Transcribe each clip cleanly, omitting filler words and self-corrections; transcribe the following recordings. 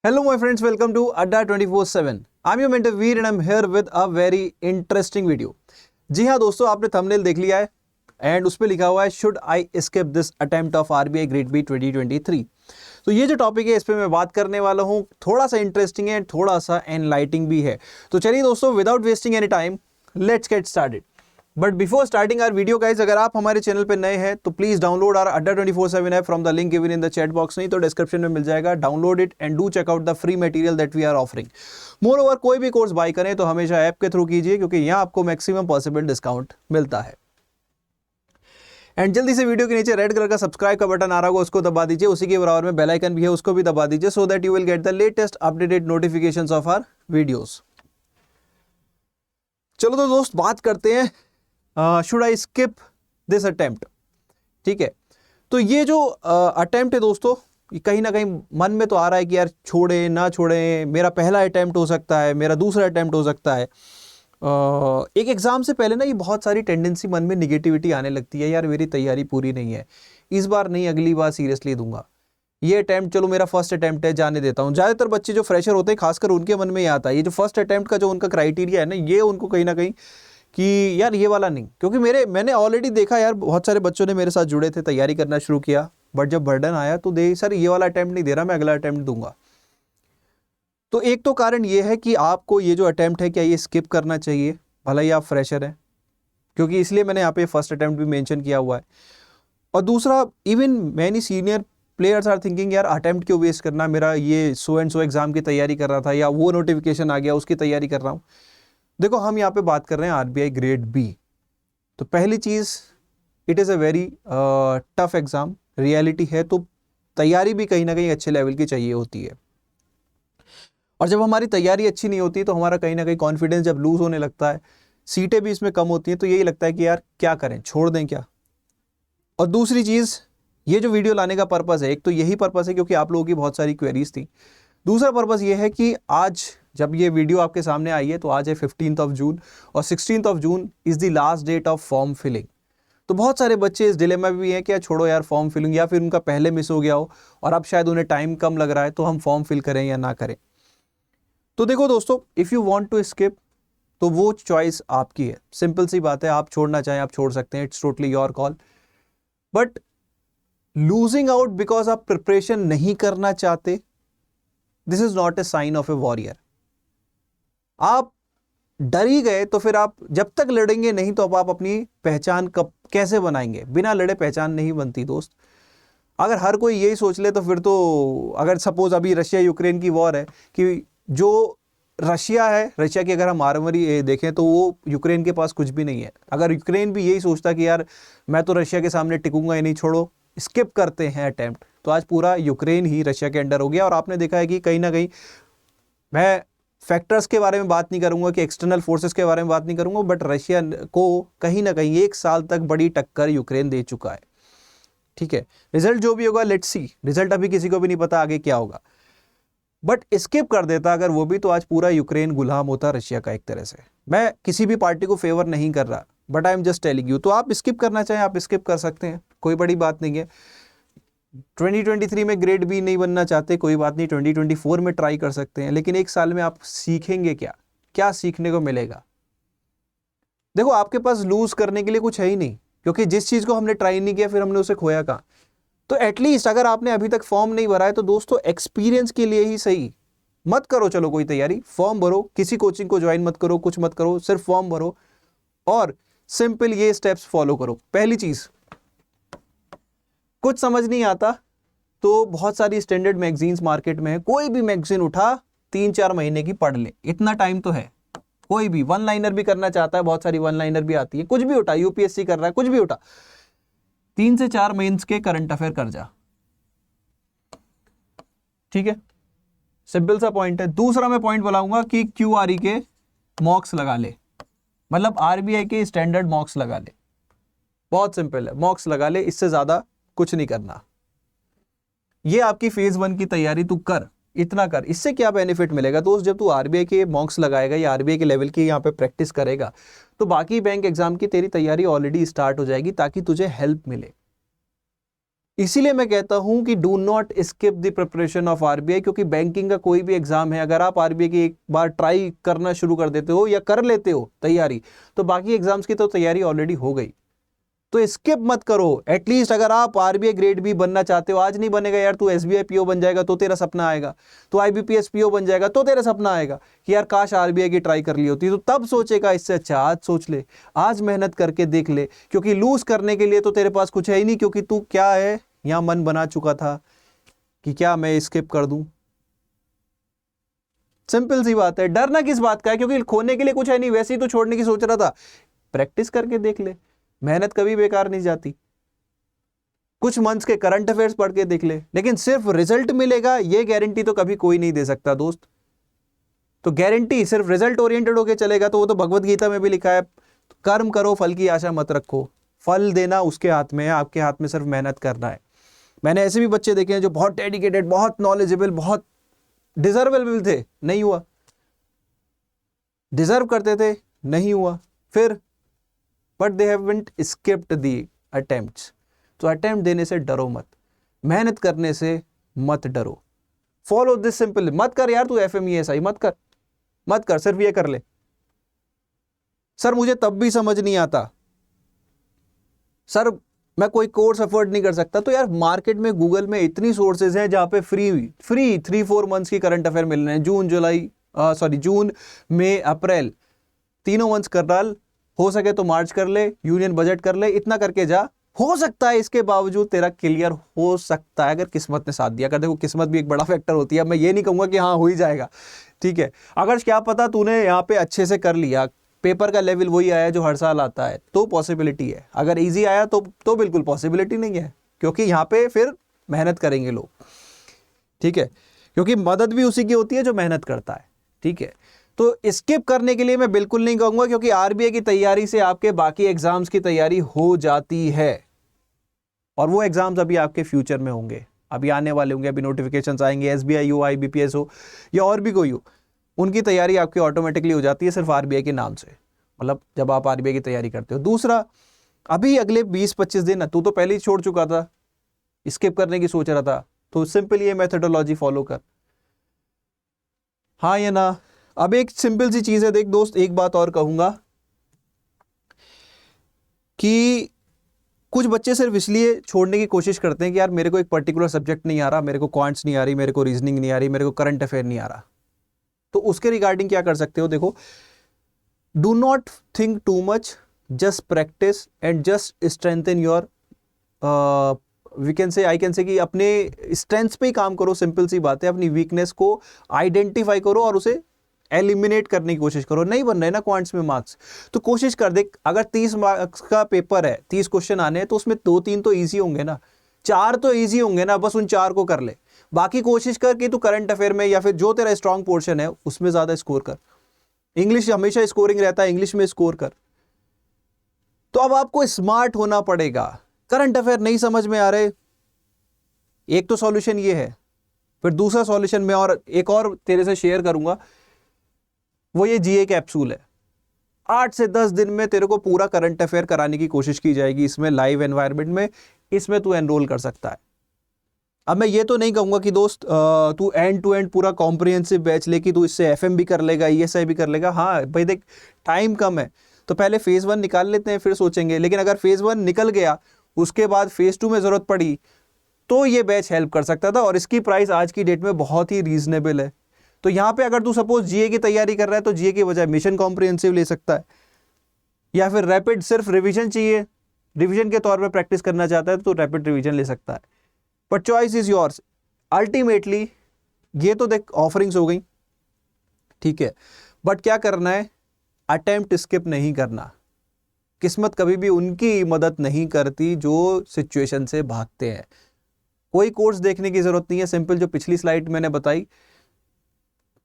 Hello my friends, welcome to Adda 24/7. I'm your mentor Veer and I'm here with a very interesting video. जी हाँ दोस्तों, आपने thumbnail देख लिया है and उस पर लिखा हुआ है should I skip this attempt of RBI grade B 2023। तो ये जो टॉपिक है इस पर मैं बात करने वाला हूँ, थोड़ा सा इंटरेस्टिंग है, थोड़ा सा एनलाइटिंग भी है। तो चलिए दोस्तों, without wasting any time let's get started. But before starting our video guys, अगर आप हमारे चैनल पे नए हैं तो please download our Adda 24/7 app from the link given in the chat box, नहीं तो डिस्क्रिप्शन में मिल जाएगा। Download it and do check out the free material that we are offering. Moreover, कोई भी कोर्स बाय करें तो हमेशा ऐप के थ्रू कीजिए, क्योंकि यहाँ आपको मैक्सिमम पॉसिबल डिस्काउंट मिलता है। एंड जल्दी से वीडियो के नीचे रेड कलर का सब्सक्राइब का बटन आ रहा होगा, उसको दबा दीजिए। उसी के बराबर में बेल आइकन भी है, उसको भी दबा दीजिए, so that you will get the latest updated notifications of our videos. चलो तो दोस्त, बात करते हैं should I skip this attempt. ठीक है, तो ये जो अटेम्प्ट है दोस्तों, कहीं ना कहीं मन में तो आ रहा है कि यार छोड़े ना छोड़े, मेरा पहला अटेम्प्ट हो सकता है, मेरा दूसरा अटेम्प्ट हो सकता है। एक एग्जाम से पहले ना ये बहुत सारी टेंडेंसी मन में निगेटिविटी आने लगती है, यार मेरी तैयारी पूरी नहीं है, इस बार नहीं अगली बार सीरियसली दूंगा, ये अटेम्प्ट चलो मेरा फर्स्ट अटेम्प्ट है जाने देता हूँ। ज़्यादातर बच्चे जो फ्रेशर होते हैं खासकर उनके मन में ये आता है, ये जो फर्स्ट अटेम्प्ट का जो उनका क्राइटेरिया है ना, ये उनको कहीं ना कहीं कि यार ये वाला नहीं। क्योंकि मैंने ऑलरेडी देखा यार, बहुत सारे बच्चों ने मेरे साथ जुड़े थे, तैयारी करना शुरू किया, बट जब बर्डन आया तो दे सर ये वाला अटेम्प्ट नहीं दे रहा, मैं अगला अटेम्प्ट दूंगा। तो एक तो कारण ये है कि आपको ये जो अटेम्प्ट है क्या ये स्किप करना चाहिए, भला ही आप फ्रेशर हैं, क्योंकि इसलिए मैंने यहाँ पे फर्स्ट अटेम्प्ट भी मेंशन किया हुआ है। और दूसरा, even many senior players are thinking यार अटेम्प्ट क्यों वेस्ट करना, मेरा ये सो एंड सो एग्जाम की तैयारी कर रहा था या वो नोटिफिकेशन आ गया उसकी तैयारी कर रहा हूँ। देखो, हम यहाँ पे बात कर रहे हैं आरबीआई ग्रेड बी। तो पहली चीज, it is a very tough exam, reality है, तो तैयारी भी कहीं ना कहीं अच्छे लेवल की चाहिए होती है। और जब हमारी तैयारी अच्छी नहीं होती तो हमारा कहीं ना कहीं कॉन्फिडेंस जब लूज होने लगता है, सीटें भी इसमें कम होती हैं, तो यही लगता है कि यार क्या करें, छोड़ दें क्या। और दूसरी चीज, ये जो वीडियो लाने का पर्पस है, एक तो यही पर्पस है क्योंकि आप लोगों की बहुत सारी क्वेरीज थी। दूसरा पर्पस ये है कि आज जब ये वीडियो आपके सामने आई है तो आज है 15 जून और 16 June is the last date of form filling. तो बहुत सारे बच्चे इस डिलेमा में भी हैं कि छोड़ो यार फॉर्म फिलिंग, या फिर उनका पहले मिस हो गया हो और अब शायद उन्हें टाइम कम लग रहा है, तो हम फॉर्म फिल करें या ना करें। तो देखो दोस्तों, if you want to skip तो वो चॉइस आपकी है, सिंपल सी बात है। आप छोड़ना चाहें आप छोड़ सकते हैं, it's totally your call. But losing out because आप प्रिपरेशन नहीं करना चाहते, this is not a sign of a warrior. आप डर ही गए तो फिर आप जब तक लड़ेंगे नहीं तो अब आप अपनी पहचान कब कैसे बनाएंगे। बिना लड़े पहचान नहीं बनती दोस्त। अगर हर कोई यही सोच ले तो फिर तो, अगर सपोज अभी रशिया यूक्रेन की वॉर है, कि जो रशिया है, रशिया की अगर हम आर्मरी देखें तो वो यूक्रेन के पास कुछ भी नहीं है। अगर यूक्रेन भी यही सोचता कि यार मैं तो रशिया के सामने टिकूंगा ही नहीं, छोड़ो स्किप करते हैं अटेम्प्ट, तो आज पूरा यूक्रेन ही रशिया के अंडर हो गया। और आपने देखा है कि कहीं ना कहीं, मैं फैक्टर्स के बारे में बात नहीं करूंगा कि एक्सटर्नल फोर्सेस के बारे में बात नहीं करूंगा, बट रशिया को कहीं ना कहीं 1 साल तक बड़ी टक्कर यूक्रेन दे चुका है। ठीक है, रिजल्ट जो भी होगा लेट्स सी, रिजल्ट अभी किसी को भी नहीं पता आगे क्या होगा। बट स्किप कर देता अगर वो भी, तो आज पूरा यूक्रेन गुलाम होता रशिया का एक तरह से। मैं किसी भी पार्टी को फेवर नहीं कर रहा, but I am just telling you. तो आप स्किप करना चाहें आप स्किप कर सकते हैं, कोई बड़ी बात नहीं है। 2023 में ग्रेड बी नहीं बनना चाहते, कोई बात नहीं, 2024 में ट्राई कर सकते हैं। लेकिन 1 साल में आप सीखेंगे क्या, क्या सीखने को मिलेगा? देखो, आपके पास लूज करने के लिए कुछ है ही नहीं, क्योंकि जिस चीज को हमने ट्राई नहीं किया फिर हमने उसे खोया कहाँ। तो एटलीस्ट अगर आपने अभी तक फॉर्म नहीं भरा है तो दोस्तों एक्सपीरियंस के लिए ही सही, मत करो चलो कोई तैयारी, फॉर्म भरो, किसी कोचिंग को ज्वाइन मत करो, कुछ मत करो, सिर्फ फॉर्म भरो और सिंपल ये स्टेप्स फॉलो करो। पहली चीज, कुछ समझ नहीं आता तो बहुत सारी स्टैंडर्ड मैगजीन्स मार्केट में है, कोई भी मैगजीन उठा 3-4 महीने की पढ़ ले, इतना टाइम तो है। कोई भी वन लाइनर भी करना चाहता है, बहुत सारी वन लाइनर भी आती है, कुछ भी उठा, यूपीएससी कर रहा है, कुछ भी उठा, 3 से 4 मेंस के करंट अफेयर कर जा। ठीक है, सिंपल सा पॉइंट है। दूसरा मैं पॉइंट बताऊंगा कि क्यूआरई के मॉक्स लगा ले, मतलब आरबीआई के स्टैंडर्ड मॉक्स लगा ले। बहुत सिंपल है, मॉक्स लगा ले, इससे ज्यादा कुछ नहीं करना। ये आपकी फेज 1 की तैयारी तू कर, इतना कर। इससे क्या बेनिफिट मिलेगा दोस्त, जब तू आरबीआई के मॉक्स लगाएगा या आरबीआई के लेवल की यहाँ पे प्रैक्टिस करेगा तो बाकी बैंक एग्जाम की तेरी तैयारी ऑलरेडी स्टार्ट हो जाएगी, ताकि तुझे हेल्प मिले। इसीलिए मैं कहता हूं कि do not skip the preparation of RBI, क्योंकि बैंकिंग का कोई भी एग्जाम है, अगर आप आरबीआई की एक बार ट्राई करना शुरू कर देते हो या कर लेते हो तैयारी, तो बाकी एग्जाम्स की तो तैयारी ऑलरेडी हो गई। तो स्किप मत करो। एटलीस्ट अगर आप आरबीआई ग्रेड बी बनना चाहते हो, आज नहीं बनेगा यार, तू एसबीआई पीओ बन जाएगा तो तेरा सपना आएगा, तो आईबीपीएस पीओ बन जाएगा तो तेरा सपना आएगा कि यार काश आरबीआई की ट्राई कर ली होती, तो तब सोचेगा। इससे अच्छा आज सोच ले, आज मेहनत करके देख ले, क्योंकि लूज करने के लिए तो तेरे पास कुछ है ही नहीं, क्योंकि तू क्या है, यहां मन बना चुका था कि क्या मैं स्किप कर दूं। सिंपल सी बात है, डरना किस बात का है, क्योंकि खोने के लिए कुछ है नहीं, वैसे ही तो छोड़ने की सोच रहा था। प्रैक्टिस करके देख ले, मेहनत कभी बेकार नहीं जाती। कुछ मंथ्स के करंट अफेयर्स पढ़ के देख ले, लेकिन सिर्फ रिजल्ट मिलेगा ये गारंटी तो कभी कोई नहीं दे सकता दोस्त। तो गारंटी सिर्फ रिजल्ट ओरिएंटेड होके चलेगा तो वो तो भगवत गीता में भी लिखा है, कर्म करो फल की आशा मत रखो। फल देना उसके हाथ में है, आपके हाथ में सिर्फ मेहनत करना है। मैंने ऐसे भी बच्चे देखे हैं जो बहुत डेडिकेटेड, बहुत नॉलेजेबल, बहुत डिजर्वेबल थे, नहीं हुआ। डिजर्व करते थे, नहीं हुआ। फिर but they haven't skipped the attempts. तो अटेम्प्ट देने से डरो मत, मेहनत करने से मत डरो। फॉलो दिस सिंपल, मत कर यार तू एफएमईएसआई मत कर, मत कर, सिर्फ ये कर ले। सर मुझे तब भी समझ नहीं आता, सर मैं कोई कोर्स अफोर्ड नहीं कर सकता। तो यार मार्केट में, गूगल में इतनी सोर्सेज हैं जहां पे फ्री 3-4 मंथ्स की करंट अफेयर मिल रहे हैं। जून मई अप्रैल, तीनों मंथ्स कर डाल, हो सके तो मार्च कर ले, यूनियन बजट कर ले, इतना करके जा, हो सकता है इसके बावजूद तेरा क्लियर हो सकता है, अगर किस्मत ने साथ दिया। अगर देखो किस्मत भी एक बड़ा फैक्टर होती है, मैं ये नहीं कहूंगा कि हाँ हो ही जाएगा, ठीक है। अगर क्या पता तूने यहाँ पे अच्छे से कर लिया, पेपर का लेवल वही आया जो हर साल आता है, तो पॉसिबिलिटी है। अगर इजी आया तो बिल्कुल पॉसिबिलिटी नहीं है, क्योंकि यहाँ पे फिर मेहनत करेंगे लोग, ठीक है, क्योंकि मदद भी उसी की होती है जो मेहनत करता है, ठीक है। तो स्किप करने के लिए मैं बिल्कुल नहीं कहूंगा, क्योंकि आरबीआई की तैयारी से आपके बाकी एग्जाम्स की तैयारी हो जाती है, और वो एग्जाम्स अभी आपके फ्यूचर में होंगे, अभी आने वाले होंगे, अभी नोटिफिकेशंस आएंगे, एसबीआई हो, आईबीपीएस हो, या और भी कोई हो, उनकी तैयारी आपकी ऑटोमेटिकली हो जाती है सिर्फ आरबीआई के नाम से, मतलब जब आप आरबीआई की तैयारी करते हो। दूसरा, अभी अगले 20-25 दिन, तू तो पहले ही छोड़ चुका था, स्किप करने की सोच रहा था, तो सिंपल ये मेथोडोलॉजी फॉलो कर, हाँ या ना। अब एक सिंपल सी चीज है, देख दोस्त, एक बात और कहूंगा कि कुछ बच्चे सिर्फ इसलिए छोड़ने की कोशिश करते हैं कि यार मेरे को एक पर्टिकुलर सब्जेक्ट नहीं आ रहा, मेरे को क्वांट्स नहीं आ रही, मेरे को रीजनिंग नहीं आ रही, मेरे को करंट अफेयर नहीं आ रहा। तो उसके रिगार्डिंग क्या कर सकते हो, देखो, do not think too much, just practice and just strengthen your, I can say कि अपने स्ट्रेंथ्स पे ही काम करो। सिंपल सी बात है, अपनी वीकनेस को आइडेंटिफाई करो और उसे एलिमिनेट करने की कोशिश करो। नहीं बन रहे ना क्वांट्स में मार्क्स, तो कोशिश कर देख, अगर 30 मार्क्स का पेपर है, 30 क्वेश्चन आने हैं, तो उसमें 2-3 तो ईजी होंगे ना, 4 तो ईजी होंगे ना, बस उन 4 को कर ले। बाकी कोशिश कर कि तू करंट अफेयर में या फिर जो तेरा स्ट्रॉन्ग पोर्शन है उसमें ज्यादा स्कोर कर। इंग्लिश हमेशा स्कोरिंग रहता है, इंग्लिश में स्कोर कर। तो अब आपको स्मार्ट होना पड़ेगा। करंट अफेयर नहीं समझ में आ रहे, एक तो सॉल्यूशन ये है, फिर दूसरा सॉल्यूशन मैं और एक और तेरे से शेयर करूंगा, वो ये जीए कैप्सूल है। 8 से 10 दिन में तेरे को पूरा करंट अफेयर कराने की कोशिश की जाएगी, इसमें लाइव एनवायरनमेंट में, इसमें तू एनरोल कर सकता है। अब मैं ये तो नहीं कहूंगा कि दोस्त तू एंड टू एंड पूरा कॉम्प्रिहेंसिव बैच ले कि तू इससे एफएम भी कर लेगा, ईएसआई भी कर लेगा। हाँ भाई देख, टाइम कम है, तो पहले फेज 1 निकाल लेते हैं, फिर सोचेंगे। लेकिन अगर फेज 1 निकल गया, उसके बाद फेज 2 में जरूरत पड़ी, तो ये बैच हेल्प कर सकता था, और इसकी प्राइस आज की डेट में बहुत ही रीजनेबल है। तो यहाँ पे अगर तू सपोज जीए की तैयारी कर रहा है, तो जीए की बजाय मिशन कॉम्प्रिहेंसिव ले सकता है, या फिर रैपिड सिर्फ रिवीजन चाहिए, रिवीजन के तौर पे प्रैक्टिस करना चाहता है तो रैपिड रिवीजन ले सकता है। But choice is yours. Ultimately ये तो देख ऑफरिंग्स हो गई, ठीक है, बट क्या करना है, अटेम्प्ट स्किप नहीं करना। किस्मत कभी भी उनकी मदद नहीं करती जो सिचुएशन से भागते हैं। कोई कोर्स देखने की जरूरत नहीं है, सिंपल जो पिछली स्लाइड मैंने बताई,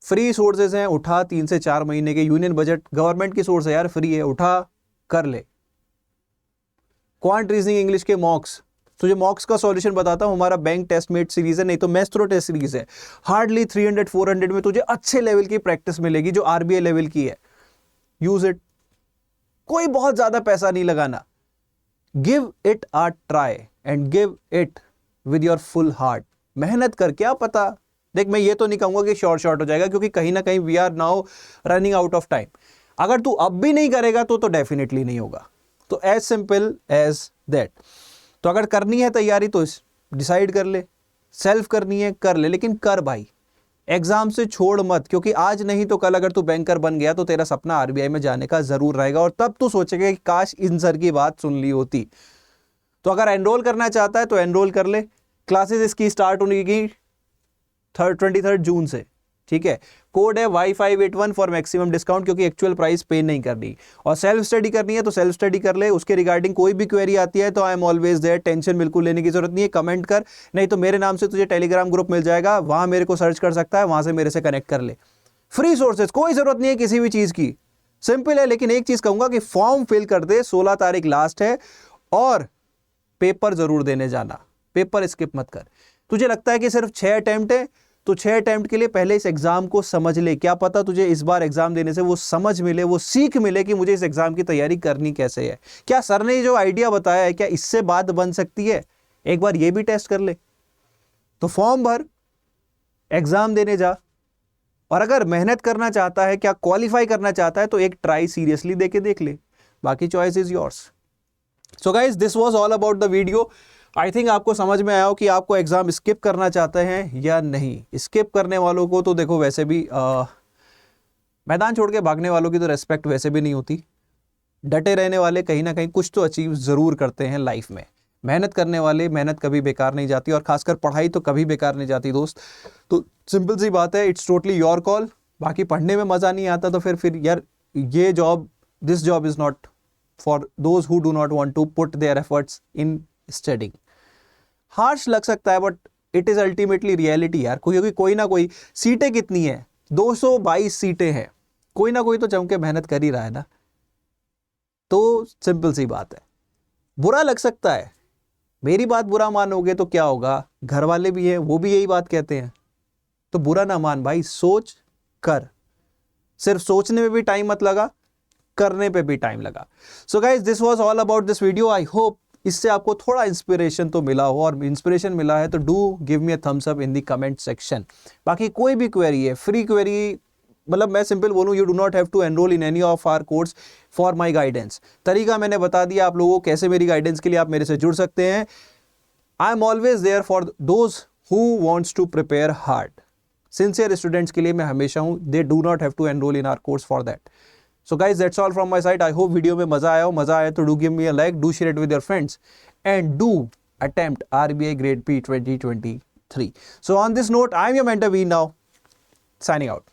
फ्री सोर्सेज हैं, उठा 3 से 4 महीने के, यूनियन बजट गवर्नमेंट की सोर्स है यार, फ्री है, उठा कर ले। क्वांट रीजनिंग इंग्लिश के मॉक्स, तुझे मॉक्स का सॉल्यूशन बताता हूं, हमारा बैंक टेस्टमेट सीरीज है, नहीं तो मैस्ट्रो टेस्ट सीरीज है। हार्डली 300-400 में तुझे अच्छे लेवल की प्रैक्टिस मिलेगी, जो आरबीआई लेवल की है। यूज इट, कोई बहुत ज्यादा पैसा नहीं लगाना, give it a try and give it with your full heart, मेहनत कर, क्या पता, देख मैं ये तो नहीं कहूंगा कि शॉर्ट हो जाएगा, क्योंकि कहीं ना कहीं we are now running out of time. अगर तू अब भी नहीं करेगा तो डेफिनेटली नहीं होगा। तो एज सिंपल एज दैट। तो अगर करनी है तैयारी तो डिसाइड कर ले, सेल्फ करनी है कर ले, लेकिन कर भाई, एग्जाम से छोड़ मत, क्योंकि आज नहीं तो कल अगर तू बैंकर बन गया तो तेरा सपना आरबीआई में जाने का जरूर रहेगा, और तब तू सोचेगा कि काश इन सर की बात सुन ली होती। तो अगर एनरोल करना चाहता है तो एनरोल कर ले। क्लासेस इसकी स्टार्ट होने की 23 जून से, ठीक है। कोड है Y581 फॉर मैक्सिमम डिस्काउंट, क्योंकि एक्चुअल प्राइस पे नहीं करनी। और सेल्फ स्टडी करनी है तो सेल्फ स्टडी कर ले। उसके रिगार्डिंग कोई भी क्वेरी आती है तो I am always there, tension बिल्कुल लेने की जरूरत नहीं है। कमेंट कर, नहीं तो मेरे नाम से तुझे टेलीग्राम ग्रुप मिल जाएगा, वहां मेरे को सर्च कर सकता है, वहां से मेरे से कनेक्ट कर ले। फ्री सोर्सेज, कोई जरूरत नहीं है किसी भी चीज की, सिंपल है। लेकिन एक चीज कहूंगा कि फॉर्म फिल कर दे, 16 तारीख लास्ट है, और पेपर जरूर देने जाना, पेपर स्किप मत कर। तुझे लगता है कि सिर्फ 6 अटेम्प्ट है, तो 6 अटेम्प्ट के लिए पहले इस एग्जाम को समझ ले। क्या पता तुझे इस बार एग्जाम देने से वो समझ मिले, वो सीख मिले कि मुझे इस एग्जाम की तैयारी करनी कैसे है। क्या सर ने जो आइडिया बताया है, क्या इससे बात बन सकती है? एक बार ये भी टेस्ट कर ले। तो फॉर्म भर, एग्जाम देने जा, और अगर मेहनत करना चाहता है, क्या क्वालिफाई करना चाहता है, तो एक ट्राई सीरियसली देके देख ले, बाकी choice is yours. So guys, this was all about the video. I think आपको समझ में आया हो कि आपको एग्जाम स्किप करना चाहते हैं या नहीं। स्किप करने वालों को तो देखो वैसे भी मैदान छोड़ के भागने वालों की तो रेस्पेक्ट वैसे भी नहीं होती। डटे रहने वाले कहीं ना कहीं कुछ तो अचीव जरूर करते हैं लाइफ में। मेहनत करने वाले, मेहनत कभी बेकार नहीं जाती, और खासकर पढ़ाई तो कभी बेकार नहीं जाती दोस्त। तो सिंपल सी बात है, इट्स टोटली योर कॉल। बाकी पढ़ने में मजा नहीं आता तो फिर यार ये job, this job is not for those who do not want to put there efforts in studying. Harsh लग सकता है but it is ultimately reality यार। क्योंकि कोई ना कोई, सीटें कितनी है, 222 सीटें हैं, कोई ना कोई तो जम के मेहनत कर ही रहा है ना। तो सिंपल सी बात है, बुरा लग सकता है, मेरी बात बुरा मानोगे तो क्या होगा, घर वाले भी हैं वो भी यही बात कहते हैं, तो बुरा ना मान भाई, सोच कर। सिर्फ सोचने में भी टाइम मत लगा, करने पे भी टाइम लगा। So guys, this was all about this video. I hope इससे आपको थोड़ा इंस्पिरेशन तो मिला हो, और इंस्पिरेशन मिला है तो do give me a thumbs up in the comment section. बाकी कोई भी क्वेरी है, फ्री क्वेरी, मतलब मैं सिंपल बोलूं, you do not have to enroll in any of our course for my guidance. तरीका मैंने बता दिया आप लोगों को, कैसे मेरी गाइडेंस के लिए आप मेरे से जुड़ सकते हैं। I am always there for those who wants to prepare hard. Sincere students के लिए मैं हमेशा हूं। They do not have to enroll in our course for that. So guys, that's all from my side. I hope video में मजा आया हो। मजा आया तो do give me a like, do share it with your friends, and do attempt RBI Grade P 2023. So on this note, I am your mentor V now, signing out.